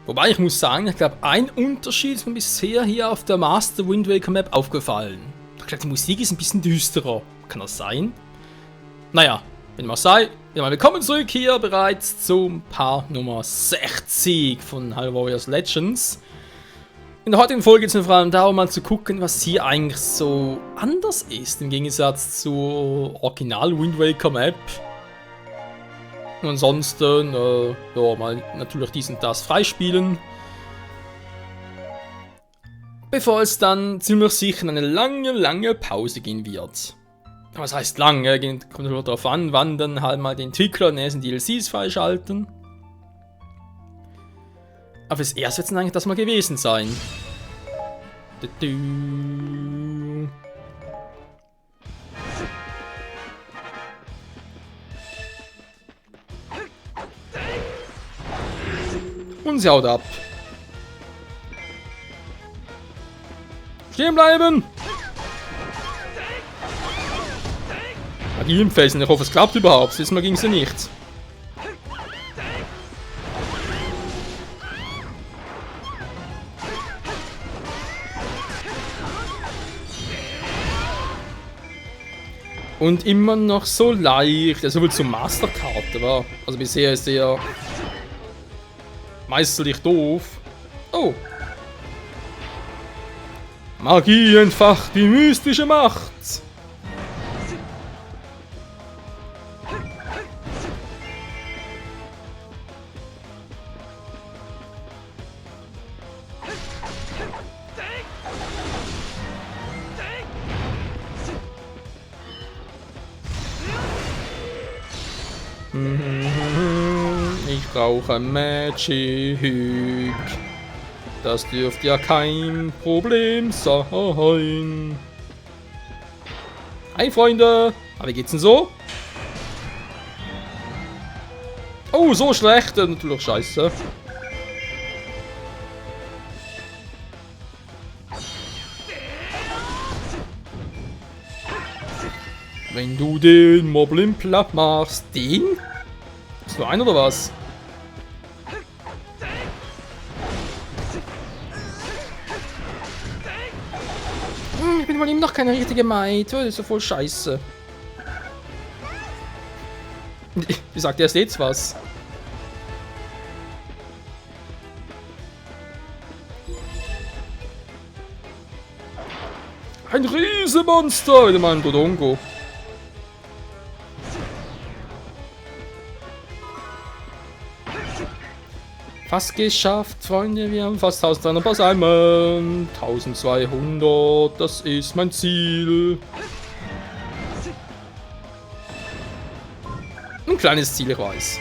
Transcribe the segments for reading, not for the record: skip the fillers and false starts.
Wobei ich muss sagen, ich glaube, ein Unterschied ist mir bisher hier auf der Master Wind Waker Map aufgefallen. Ich glaube, die Musik ist ein bisschen düsterer. Kann das sein? Naja, wenn dem auch sei, wieder mal willkommen zurück hier bereits zum Part Nummer 60 von Hyrule Warriors Legends. In der heutigen Folge geht es mir vor allem darum, mal zu gucken, was hier eigentlich so anders ist im Gegensatz zur Original Wind Waker Map. Und ansonsten, ja, mal natürlich dies und das freispielen. Bevor es dann ziemlich sicher in eine lange Pause gehen wird. Was heißt lange? Kommt nur darauf an, wann dann halt mal die Entwickler die nächsten DLCs freischalten. Aber fürs Erste wird es dann eigentlich das mal gewesen sein. Und sie haut ab. Stehen bleiben! Magie im Felsen, ich hoffe es klappt überhaupt, diesmal ging sie nicht. Und immer noch so leicht, ja, sowohl zur Masterkarte war. Also bisher ist er meisterlich doof. Oh! Magie entfacht die mystische Macht! Ich brauche Magic. Das dürfte ja kein Problem sein. Hi Freunde! Aber wie geht's denn so? Oh, so schlecht. Natürlich scheiße. Wenn du den Moblin platt machst, den? Ist nur ein oder was? Ich bin mal eben noch keine richtige Maid. Das ist ja voll scheiße. Wie sagt er jetzt was? Ein Riesenmonster! Wieder mal ein Dodongo. Fast geschafft, Freunde, wir haben fast 1300 Balsamen. 1200, das ist mein Ziel. Ein kleines Ziel, ich weiß.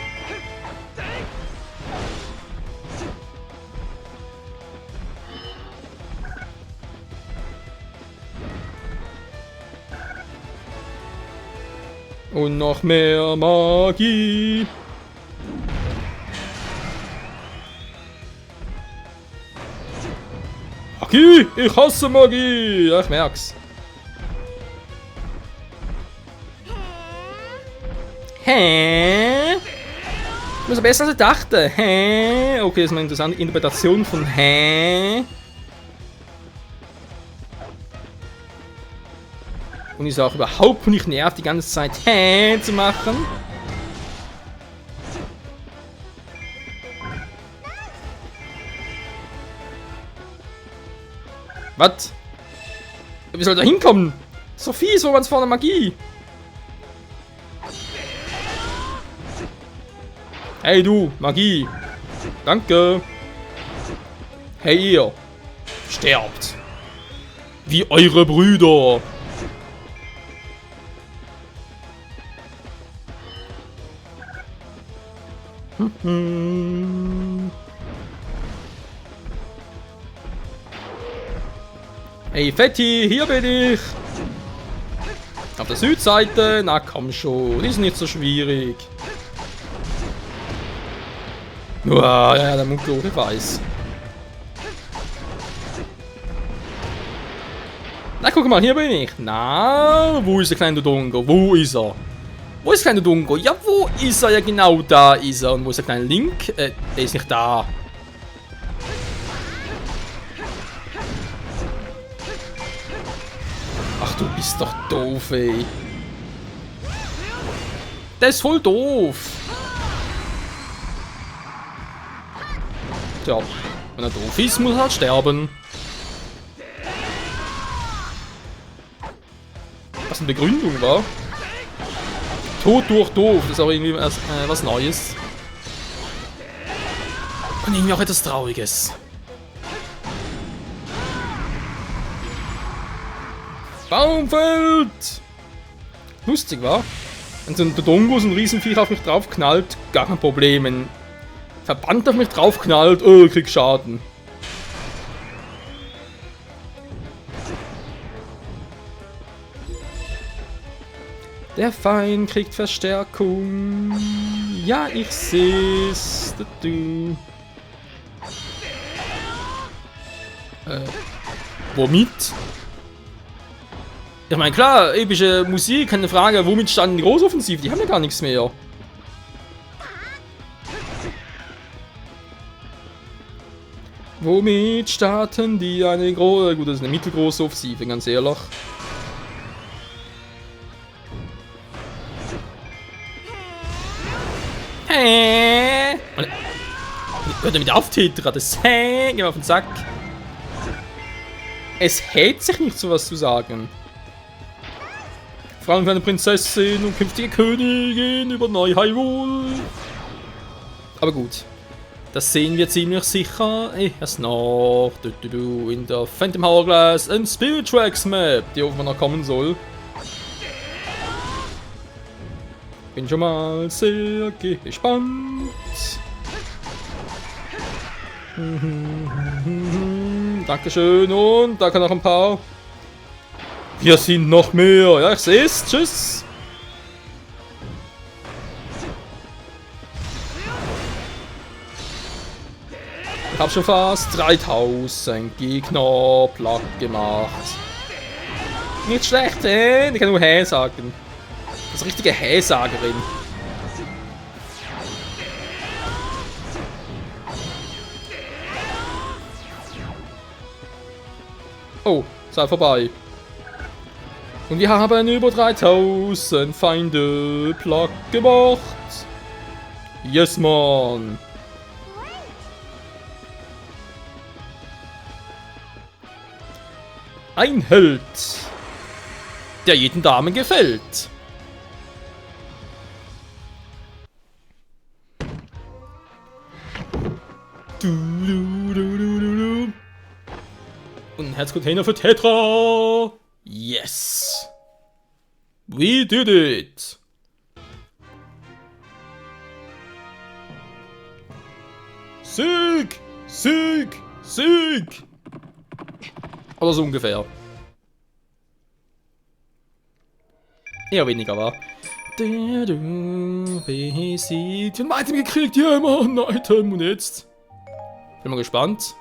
Und noch mehr Magie. Magie! Ich hasse Magie! Ja, ich merk's. Hä? Das ist besser als ich dachte. Hä? Okay, das ist eine interessante Interpretation von hä? Und ist auch überhaupt nicht nervt, die ganze Zeit hä zu machen. Was? Wie soll da hinkommen? So fies, wo ganz vorne Magie. Hey du, Magie. Danke. Hey ihr. Sterbt. Wie eure Brüder. Hey Fetti, hier bin ich! Auf der Südseite? Na komm schon, ist nicht so schwierig. Ja, der Munklo, ich weiß. Na, guck mal, hier bin ich. Na, wo ist der kleine Dodongo? Wo ist er? Wo ist der kleine Dodongo? Ja, wo ist er? Ja, genau da ist er. Und wo ist der kleine Link? Der ist nicht da. Du bist doch doof, ey. Der ist voll doof. Tja, wenn er doof ist, muss er halt sterben. Was eine Begründung war. Tod durch doof, das ist auch irgendwie was Neues. Und irgendwie auch etwas Trauriges. Baumfeld! Lustig, wa? Wenn so ein Dodongo, so ein Riesenviech auf mich draufknallt, gar kein Problem. Wenn ein Verband auf mich draufknallt, oh, krieg Schaden. Der Feind kriegt Verstärkung. Ja, ich seh's. Womit? Ich meine, klar, epische Musik, keine Frage. Womit standen die Großoffensive? Die haben ja gar nichts mehr. Womit starten die eine große... Gut, das ist eine mittelgroße Offensive, ganz ehrlich. Hört damit auf, Tetra, das geh mal auf den Sack. Es hält sich nicht, sowas zu sagen. Fragen für eine Prinzessin und künftige Königin über Neu-Hyrule. Aber gut. Das sehen wir ziemlich sicher erst noch in der Phantom Hourglass und Spirit Tracks Map, die offenbar noch kommen soll. Bin schon mal sehr gespannt. Dankeschön und da kann noch ein paar. Wir sind noch mehr. Ja, ich sehe es. Tschüss. Ich habe schon fast 3000 Gegner platt gemacht. Nicht schlecht, ich kann nur Hä sagen. Das ist eine richtige Hä-Sagerin. Oh, sei vorbei. Und wir haben über 3000 Feinde platt gemacht. Yes, man. Ein Held, der jeden Damen gefällt. Und ein Herzcontainer für Tetra. Yes. We did it. Sieg! Sieg! Sieg! Oder so ungefähr. Eher weniger, war. Besiegt. Ein Item gekriegt, ja, Mann, ein Item. Und jetzt? Bin mal gespannt.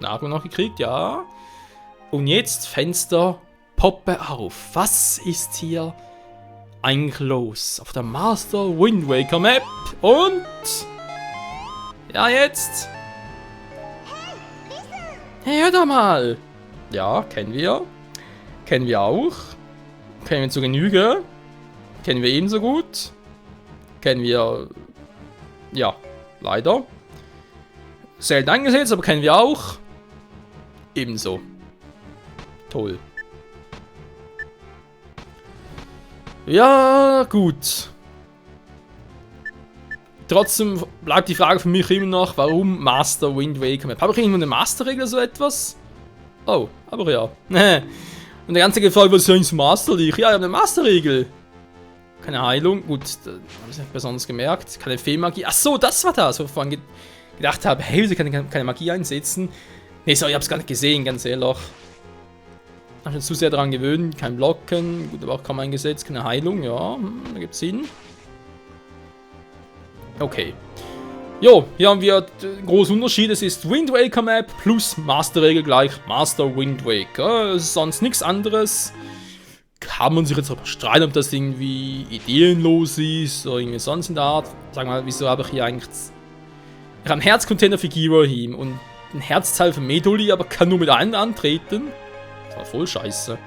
Haben wir noch gekriegt, ja. Und jetzt Fenster, Poppe auf. Was ist hier eigentlich los? Auf der Master Wind Waker Map. Und... ja, jetzt... hey, hör doch mal! Ja, kennen wir. Kennen wir auch. Kennen wir zu Genüge. Kennen wir ebenso gut. Kennen wir... ja, leider. Selten eingesetzt, aber kennen wir auch. Ebenso. Toll. Ja, gut. Trotzdem bleibt die Frage für mich immer noch, warum Master Wind Waker Map? Habe ich irgendwo eine Master-Regel so etwas? Oh, aber ja. Und der ganze gefragt, was ist eigentlich das Master-League? Ja, ich habe eine Master-Regel. Keine Heilung. Gut, da habe ich nicht besonders gemerkt. Keine Fee-Magie. Ach so, das war das, wo ich vorhin gedacht habe, hey, sie kann keine Magie einsetzen. Nee, sorry, ich habe es gar nicht gesehen, ganz ehrlich. Ich habe mich zu sehr daran gewöhnt. Kein Blocken. Gut, aber auch kaum eingesetzt. Keine Heilung, ja. Da gibt es Sinn. Okay. Jo, hier haben wir einen großen Unterschied. Es ist Wind Waker Map plus Master-Regel gleich Master Wind Waker. Es ist sonst nichts anderes. Kann man sich jetzt aber streiten, ob das irgendwie ideenlos ist oder irgendwie sonst in der Art. Sag mal, wieso habe ich hier eigentlich... ich habe einen Herzcontainer für Girahim und ein Herzteil für Medoli, aber kann nur mit einem antreten. Das war voll scheiße.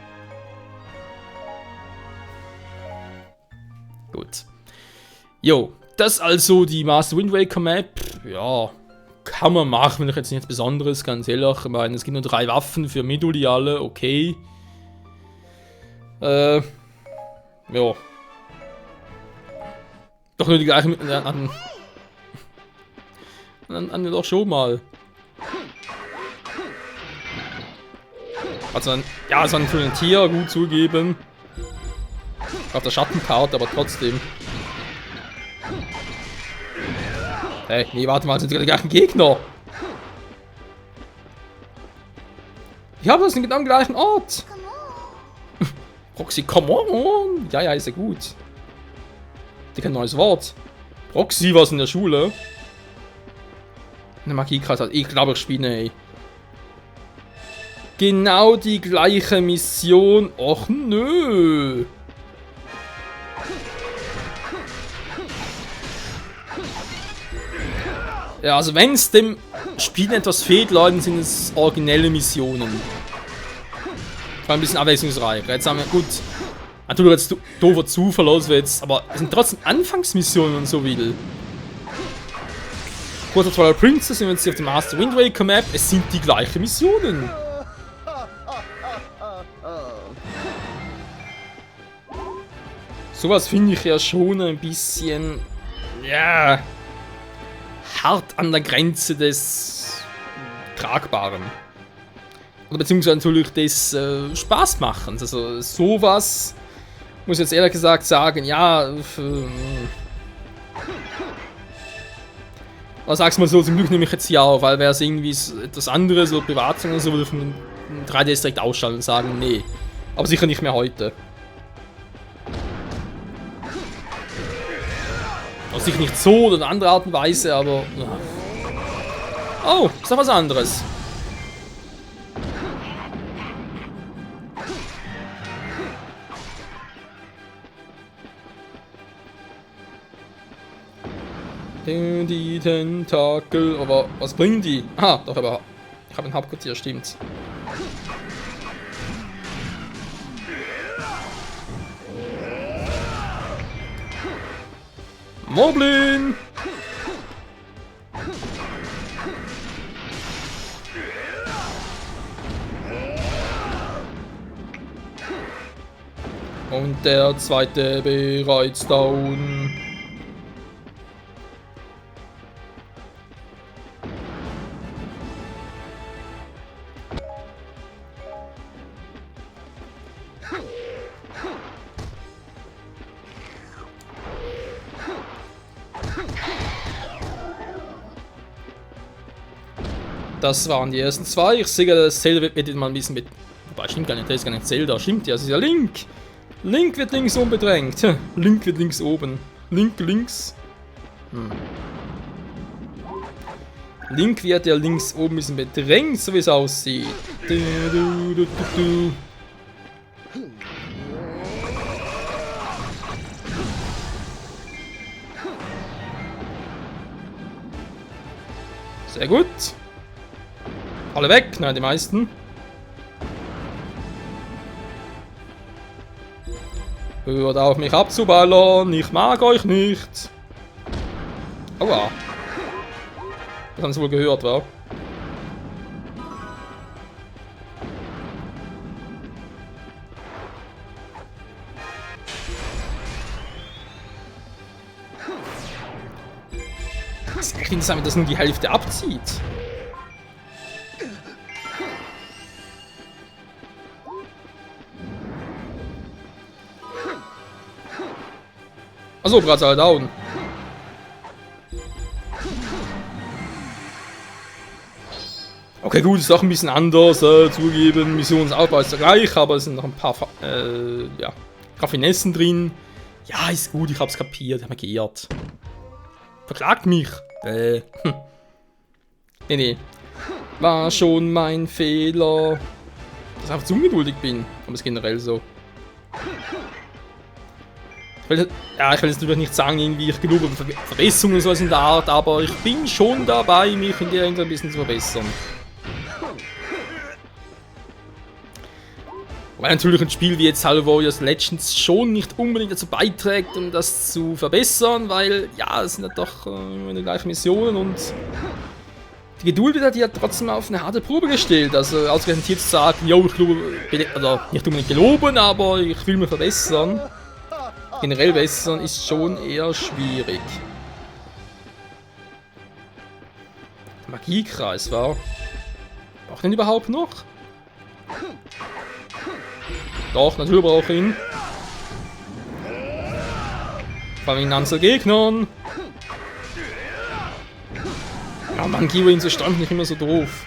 Jo, das also die Master Wind Waker Map. Ja, kann man machen, wenn ich jetzt nichts Besonderes, ganz ehrlich. Ich meine, es gibt nur 3 Waffen für Meduli alle, okay. Ja. Doch nur die gleichen an doch schon mal. Also, ja, es war für ein Tier, gut zugeben. Auf der Schattenkarte, aber trotzdem. Hey, nee, warte mal, sind die gleichen Gegner? Ich habe das genau am gleichen Ort. Proxy, come on. Ja, ist ja gut. Die kein neues Wort. Proxy, was in der Schule? Eine Magiekreis hat. Ich glaube, ich spiele, ey. Genau die gleiche Mission. Och, nö. Ja, also wenn es dem Spiel etwas fehlt, Leute, sind es originelle Missionen. War ein bisschen abwechslungsreich. Jetzt haben wir, gut, natürlich jetzt doofer Zufall aus, aber es sind trotzdem Anfangsmissionen und so wieder. Quarter Twilight Princess sind wir jetzt hier auf der Master Wind Waker Map. Es sind die gleichen Missionen. Sowas finde ich ja schon ein bisschen, ja, hart an der Grenze des Tragbaren. Oder beziehungsweise natürlich des Spaßmachens. Also sowas, muss ich jetzt ehrlich gesagt sagen, ja, aber sag's mal so, zum Glück nehme ich jetzt hier auf, weil wäre es irgendwie etwas anderes oder privat oder so, würde ich von 3DS direkt ausschalten und sagen, nee. Aber sicher nicht mehr heute. Also sicher nicht so oder in anderer Art und Weise, aber... Oh, ist doch was anderes. Die Tentakel, aber was bringen die? Ah, doch, aber ich habe ein Hauptquartier, stimmt. Moblin! Und der zweite bereits down. Das waren die ersten 2. Ich sehe, das Zelda wird mal ein bisschen mit. Wobei, stimmt gar nicht, der ist gar nicht Zelda, stimmt ja, das ist ja Link. Link wird links oben bedrängt. Link wird links oben. Link links. Link wird ja links oben ein bisschen bedrängt, so wie es aussieht. Sehr gut. Alle weg, nein, die meisten. Hört auf mich abzuballern, ich mag euch nicht. Aua. Das haben sie wohl gehört, wa? Das ist echt interessant, wenn das nur die Hälfte abzieht. Achso, bereits alle down. Okay, gut, ist auch ein bisschen anders, zugeben. Missionsaufbau ist ja gleich, aber es sind noch ein paar ja, Raffinessen drin. Ja, ist gut, ich hab's kapiert, ich hab mir geirrt. Verklagt mich. Nee. War schon mein Fehler. Dass ich einfach zu ungeduldig bin. Aber es ist generell so. Ich will jetzt natürlich nicht sagen, irgendwie ich genug Verbesserungen und sowas in der Art, aber ich bin schon dabei, mich in der Hinsicht ein bisschen zu verbessern. Wobei natürlich ein Spiel wie jetzt Halo Warriors Legends schon nicht unbedingt dazu beiträgt, um das zu verbessern, weil ja, es sind ja doch immer die gleichen Missionen und die Geduld wird halt ja trotzdem auf eine harte Probe gestellt. Also ausgerechnet hier zu sagen, yo, ich glaube, also nicht unbedingt geloben, aber ich will mich verbessern. Generell bessern ist schon eher schwierig. Magiekreis war. Braucht den überhaupt noch? Doch, natürlich brauche ich ihn. Vor allem in Anzahl Gegnern. Ja, Mann, Giwa ihn zu stand nicht immer so doof.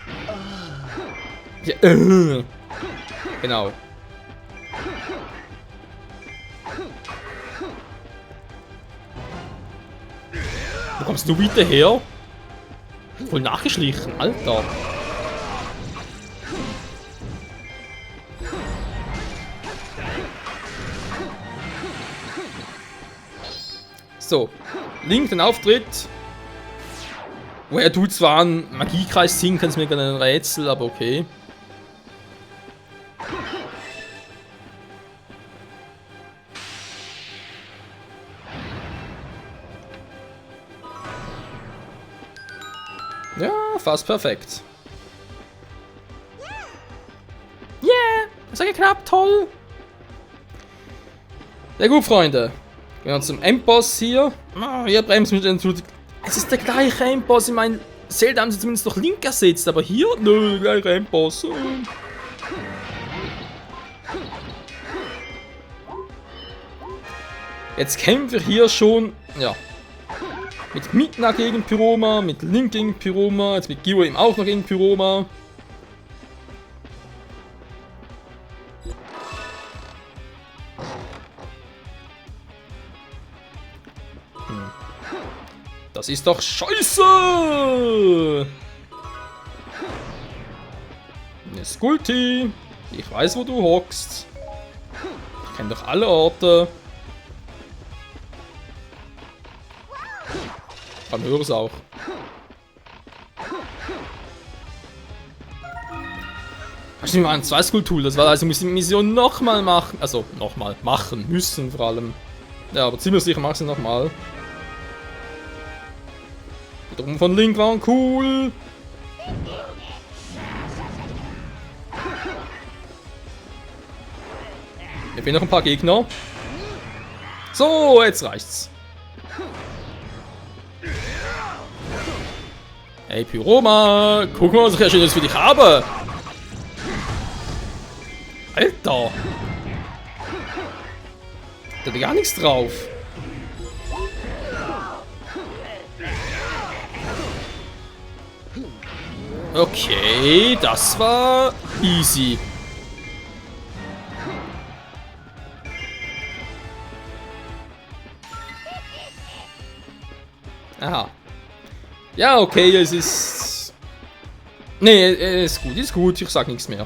Ja, genau. Wo kommst du bitte her? Voll nachgeschlichen, Alter. So, Link, den Auftritt. Woher du zwar einen Magiekreis ziehen kannst, mir gerne ein Rätsel, aber okay. Ja, fast perfekt. Yeah, das hat geklappt, toll. Sehr gut, Freunde. Gehen wir zum Endboss hier. Oh, hier bremst mich entschuldigt. Es ist der gleiche Endboss. Ich meine, Zelda haben sie zumindest noch Link ersetzt, aber hier, nö, der gleiche Endboss. Jetzt kämpfen wir hier schon, ja, mit Midna gegen Pyroma, mit Link gegen Pyroma, jetzt mit Giwa eben auch noch gegen Pyroma. Das ist doch scheiße! Ne Skulti, ich weiß, wo du hockst. Ich kenne doch alle Orte. Dann höre es auch. Das war ein 2-Skull-Tool, das war also, muss die Mission nochmal machen. Also, nochmal machen müssen vor allem. Ja, aber ziemlich sicher mach sie nochmal. Die Drum von Link waren cool. Hier fehlen noch ein paar Gegner. So, jetzt reicht's. Hey Pyroma, guck mal, was ich ja Schönes für dich habe. Alter. Da hat gar nichts drauf. Okay, das war easy. Aha. Ja, okay, es ist... Nee, ist gut, ich sag nichts mehr.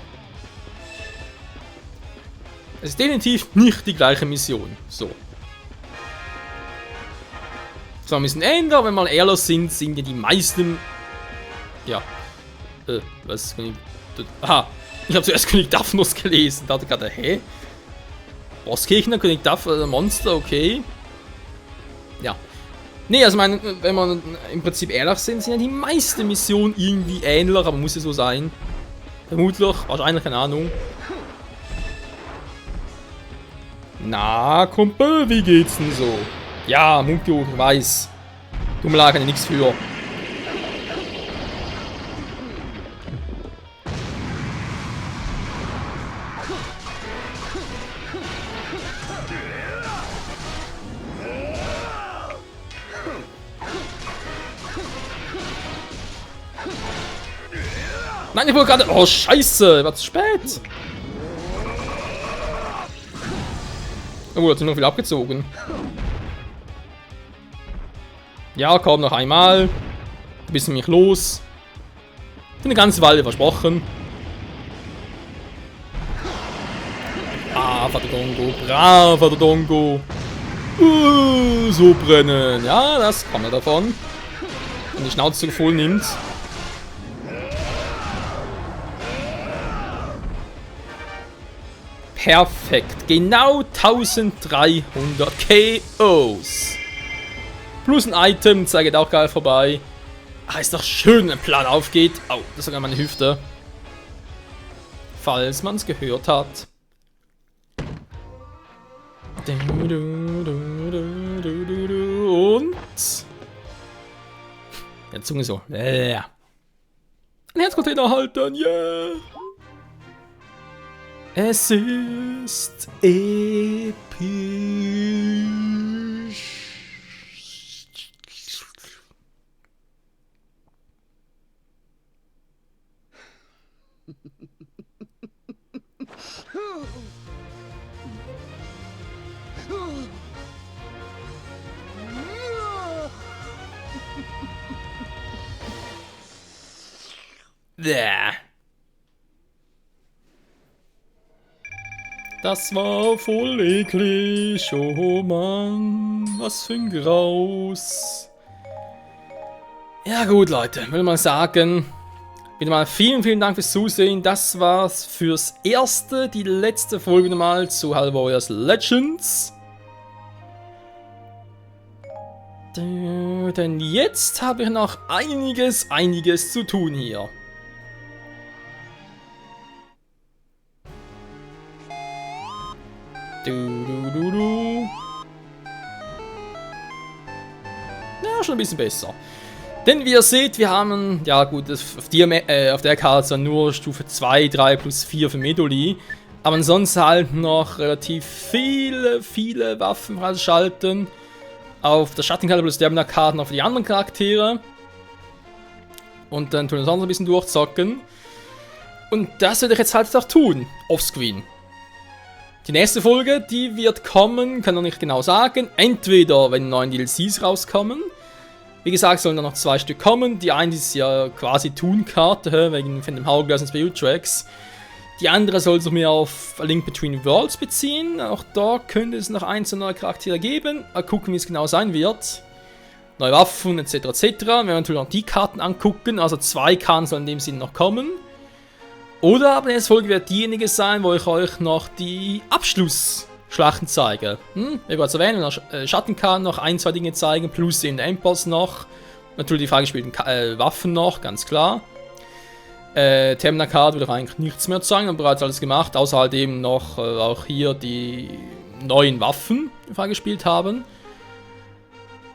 Es ist definitiv nicht die gleiche Mission. So. Zwar ein bisschen ändern, wenn wir mal ehrlich sind ja die meisten... Ja. Was? Aha. Ich habe zuerst König Daphnos gelesen. Da dachte ich gerade, hä? Bosskirchner, König Daphnos, Monster, okay. Ja. Nee, also wenn man im Prinzip ehrlich sind ja die meisten Missionen irgendwie ähnlich, aber muss ja so sein. Vermutlich, wahrscheinlich, keine Ahnung. Na, Kumpel, wie geht's denn so? Ja, Munkio, ich weiß. Dumme Lage, kann ich nichts für. Nein, ich wollte gerade... Oh, scheiße, war zu spät. Oh, hat sich noch viel abgezogen. Ja, komm, noch einmal. Du bist nämlich los. Für eine ganze Weile versprochen. Braver Dodongo, braver Dodongo. So brennen. Ja, das kann man davon. Wenn die Schnauze voll nimmt. Perfekt. Genau 1300 KOs. Plus ein Item, zeigt auch geil vorbei. Ah, ist doch schön, wenn ein Plan aufgeht. Au, das ist sogar meine Hüfte. Falls man es gehört hat. Und... Ja, Zunge so. Ja. Ein Herzcontainer halten, yeah! Es ist episch. Das war voll eklig, oh Mann, was für ein Graus. Ja gut Leute, würde mal sagen, wieder mal vielen Dank fürs Zusehen. Das war's fürs erste, die letzte Folge nochmal zu Hyrule Warriors Legends. Denn jetzt habe ich noch einiges zu tun hier. Ja, schon ein bisschen besser. Denn wie ihr seht, wir haben, ja gut, auf der Karte nur Stufe 2, 3 plus 4 für Medoli. Aber ansonsten halt noch relativ viele Waffen freischalten. Auf der Schattenkarte plus der Karte noch für die anderen Charaktere. Und dann tun wir das andere ein bisschen durchzocken. Und das werde ich jetzt halt auch tun, offscreen. Die nächste Folge, die wird kommen, kann noch nicht genau sagen. Entweder, wenn neue DLCs rauskommen. Wie gesagt, sollen da noch 2 Stück kommen. Die eine ist ja quasi Toon-Karte, wegen von dem Hourglass und SPU-Tracks. Die andere soll sich mehr auf A Link Between Worlds beziehen. Auch da könnte es noch einzelne neue Charaktere geben. Mal gucken, wie es genau sein wird. Neue Waffen, etc. etc. Wir werden natürlich noch die Karten angucken. Also 2 Karten sollen in dem Sinne noch kommen. Oder aber die nächste Folge wird diejenige sein, wo ich euch noch die Abschlussschlachten zeige. Wie bereits erwähnt, noch Schattenkarten noch 1, 2 Dinge zeigen, plus den Endboss noch. Natürlich die freigespielten Waffen noch, ganz klar. Terminal Card würde eigentlich nichts mehr zeigen, haben bereits alles gemacht, außer halt eben noch auch hier die neuen Waffen, die freigespielt haben.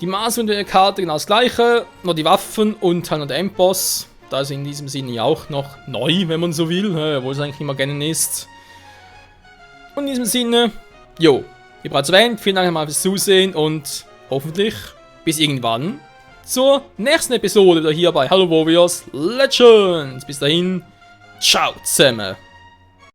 Die Maßwunde Karte genau das gleiche, nur die Waffen und halt noch der Endboss. Da ist in diesem Sinne ja auch noch neu, wenn man so will, obwohl es eigentlich immer gerne ist. Und in diesem Sinne, jo, wie bereits erwähnt, vielen Dank nochmal fürs Zusehen und hoffentlich bis irgendwann zur nächsten Episode wieder hier bei Hyrule Warriors Legends. Bis dahin, ciao zusammen.